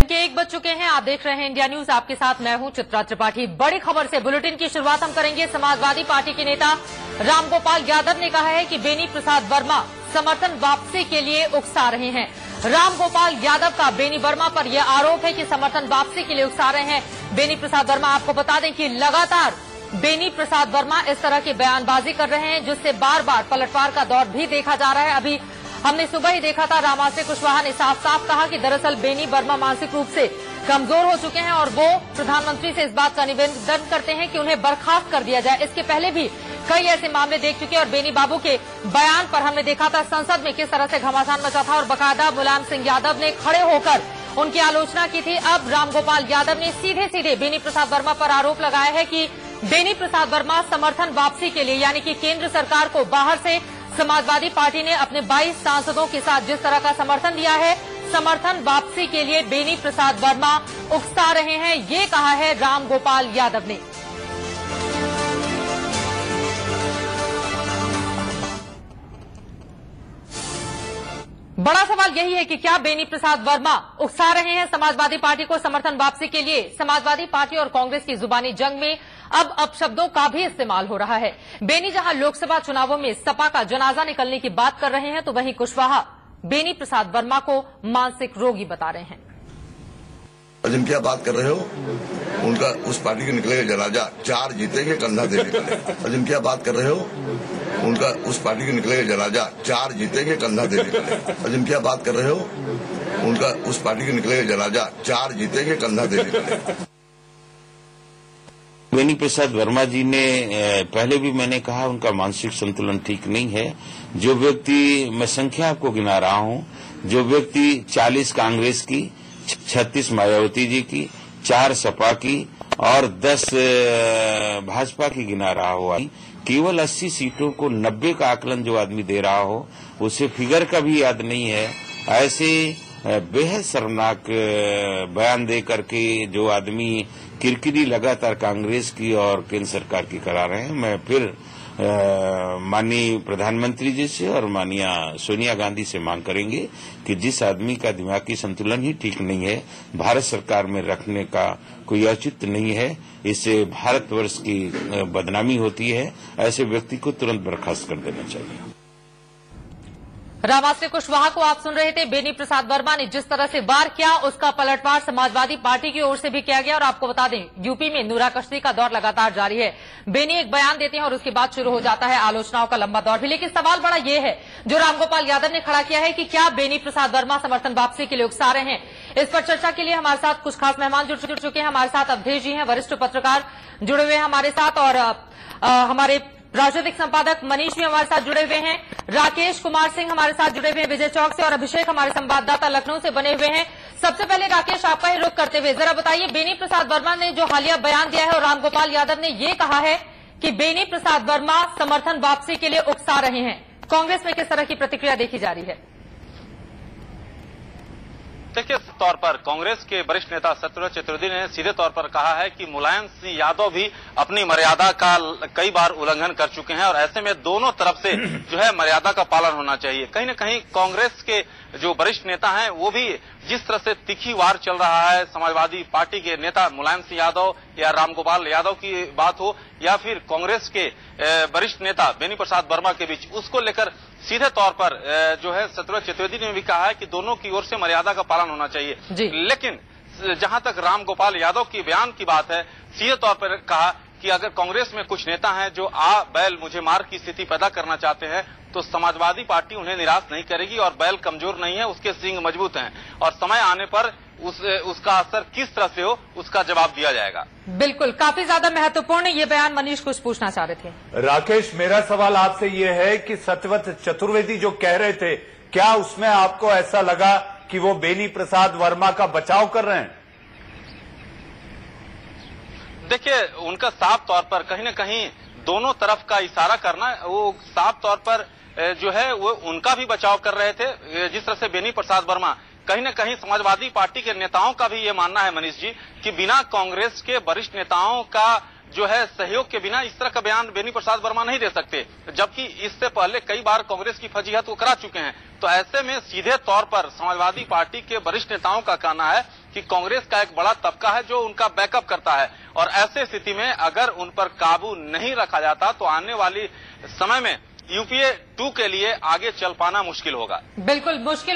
के 1 बज चुके हैं। आप देख रहे हैं इंडिया न्यूज। आपके साथ मैं हूं चित्रा त्रिपाठी। बड़ी खबर से बुलेटिन की शुरुआत हम करेंगे। समाजवादी पार्टी के नेता रामगोपाल यादव ने कहा है कि बेनी प्रसाद वर्मा समर्थन वापसी के लिए उकसा रहे हैं। रामगोपाल यादव का बेनी वर्मा पर यह आरोप है कि समर्थन वापसी के लिए उकसा रहे हैं बेनी प्रसाद वर्मा। आपको बता दें कि लगातार बेनी प्रसाद वर्मा इस तरह की बयानबाजी कर रहे हैं, जिससे बार बार पलटवार का दौर भी देखा जा रहा है। अभी हमने सुबह ही देखा था, रामाश्रय कुशवाहा ने साफ साफ कहा कि दरअसल बेनी वर्मा मानसिक रूप से कमजोर हो चुके हैं और वो प्रधानमंत्री से इस बात का निवेदन करते हैं कि उन्हें बर्खास्त कर दिया जाए। इसके पहले भी कई ऐसे मामले देख चुके हैं और बेनी बाबू के बयान पर हमने देखा था संसद में किस तरह से घमासान मचा था और बाकायदा मुलायम सिंह यादव ने खड़े होकर उनकी आलोचना की थी। अब रामगोपाल यादव ने सीधे सीधे बेनी प्रसाद वर्मा पर आरोप लगाया है कि बेनी प्रसाद वर्मा समर्थन वापसी के लिए, यानी कि केंद्र सरकार को बाहर से समाजवादी पार्टी ने अपने 22 सांसदों के साथ जिस तरह का समर्थन दिया है, समर्थन वापसी के लिए बेनी प्रसाद वर्मा उकसा रहे हैं, ये कहा है रामगोपाल यादव ने। बड़ा सवाल यही है कि क्या बेनी प्रसाद वर्मा उकसा रहे हैं समाजवादी पार्टी को समर्थन वापसी के लिए। समाजवादी पार्टी और कांग्रेस की जुबानी जंग में अब अपशब्दों का भी इस्तेमाल हो रहा है। बेनी जहां लोकसभा चुनावों में सपा का जनाजा निकलने की बात कर रहे हैं, तो वहीं कुशवाहा बेनी प्रसाद वर्मा को मानसिक रोगी बता रहे हैं। जिनकी आप बात कर रहे हो उनका उस पार्टी के निकलेगा जनाजा, 4 जीतेंगे कंधा देने वाले। जिनकी आप बात कर रहे हो उनका उस पार्टी के निकलेगा जनाजा, 4 जीतेंगे कंधा देने वाले। जिनकी आप बात कर रहे हो उनका उस पार्टी के निकलेगा जनाजा, 4 जीतेंगे कंधा देने वाले। बेनी प्रसाद वर्मा जी ने पहले भी मैंने कहा उनका मानसिक संतुलन ठीक नहीं है। जो व्यक्ति, मैं संख्या आपको गिना रहा हूं, जो व्यक्ति 40 कांग्रेस की, 36 मायावती जी की, 4 सपा की और 10 भाजपा की गिना रहा हो, केवल 80 सीटों को 90 का आकलन जो आदमी दे रहा हो, उसे फिगर का भी याद नहीं है। ऐसे बेहद शर्मनाक बयान दे करके जो आदमी किरकिरी लगातार कांग्रेस की और केंद्र सरकार की करा रहे हैं, मैं फिर माननीय प्रधानमंत्री जी से और माननीय सोनिया गांधी से मांग करेंगे कि जिस आदमी का दिमागी संतुलन ही ठीक नहीं है, भारत सरकार में रखने का कोई औचित्य नहीं है, इससे भारतवर्ष की बदनामी होती है, ऐसे व्यक्ति को तुरंत बर्खास्त कर देना चाहिए। रामाश्रय कुशवाहा को आप सुन रहे थे। बेनी प्रसाद वर्मा ने जिस तरह से वार किया, उसका पलटवार समाजवादी पार्टी की ओर से भी किया गया। और आपको बता दें, यूपी में नूराकश्ती का दौर लगातार जारी है। बेनी एक बयान देते हैं और उसके बाद शुरू हो जाता है आलोचनाओं का लंबा दौर भी। लेकिन सवाल बड़ा ये है जो रामगोपाल यादव ने खड़ा किया है कि क्या बेनी प्रसाद वर्मा समर्थन वापसी के लिए उकसा रहे हैं। इस पर चर्चा के लिए हमारे साथ कुछ खास मेहमान जुड़ चुके हैं। हमारे साथ अवधेश जी हैं, वरिष्ठ पत्रकार जुड़े हुए हैं हमारे साथ, और हमारे राजनीतिक संपादक मनीष भी हमारे साथ जुड़े हुए हैं, राकेश कुमार सिंह हमारे साथ जुड़े हुए हैं विजय चौक से, और अभिषेक हमारे संवाददाता लखनऊ से बने हुए हैं। सबसे पहले राकेश, आपका ही रुख करते हुए जरा बताइए, बेनी प्रसाद वर्मा ने जो हालिया बयान दिया है और रामगोपाल यादव ने ये कहा है कि बेनी प्रसाद वर्मा समर्थन वापसी के लिए उकसा रहे हैं, कांग्रेस में किस तरह की प्रतिक्रिया देखी जा रही है? देखिए, तौर पर कांग्रेस के वरिष्ठ नेता शत्रुघ्न चतुर्वेदी ने सीधे तौर पर कहा है कि मुलायम सिंह यादव भी अपनी मर्यादा का कई बार उल्लंघन कर चुके हैं और ऐसे में दोनों तरफ से जो है मर्यादा का पालन होना चाहिए। कहीं न कहीं कांग्रेस के जो वरिष्ठ नेता हैं वो भी जिस तरह से तीखी वार चल रहा है समाजवादी पार्टी के नेता मुलायम सिंह यादव या रामगोपाल यादव की बात हो या फिर कांग्रेस के वरिष्ठ नेता बेनी प्रसाद वर्मा के बीच, उसको लेकर सीधे तौर पर जो है शत्रुघ्न चतुर्वेदी ने भी कहा है कि दोनों की ओर से मर्यादा का पालन होना चाहिए। लेकिन जहां तक रामगोपाल यादव की बयान की बात है, सीधे तौर पर कहा कि अगर कांग्रेस में कुछ नेता हैं जो आ बैल मुझे मार की स्थिति पैदा करना चाहते हैं, तो समाजवादी पार्टी उन्हें निराश नहीं करेगी और बैल कमजोर नहीं है, उसके सींग मजबूत हैं और समय आने पर उसका असर किस तरह से हो उसका जवाब दिया जाएगा। बिल्कुल, काफी ज्यादा महत्वपूर्ण ये बयान। मनीष कुछ पूछना चाह रहे थे। राकेश, मेरा सवाल आपसे ये है कि शत्रुघ्न चतुर्वेदी जो कह रहे थे, क्या उसमें आपको ऐसा लगा कि वो बेनी प्रसाद वर्मा का बचाव कर रहे हैं? देखिए, उनका साफ तौर पर कहीं न कहीं दोनों तरफ का इशारा करना, वो साफ तौर पर जो है वो उनका भी बचाव कर रहे थे। जिस तरह से बेनी प्रसाद वर्मा, कहीं न कहीं समाजवादी पार्टी के नेताओं का भी ये मानना है मनीष जी कि बिना कांग्रेस के वरिष्ठ नेताओं का जो है सहयोग के बिना इस तरह का बयान बेनी प्रसाद वर्मा नहीं दे सकते, जबकि इससे पहले कई बार कांग्रेस की फजीहत वो करा चुके हैं। तो ऐसे में सीधे तौर पर समाजवादी पार्टी के वरिष्ठ नेताओं का कहना है कि कांग्रेस का एक बड़ा तबका है जो उनका बैकअप करता है, और ऐसे स्थिति में अगर उन पर काबू नहीं रखा जाता तो आने वाली समय में यूपीए 2 के लिए आगे चल पाना मुश्किल होगा। बिल्कुल मुश्किल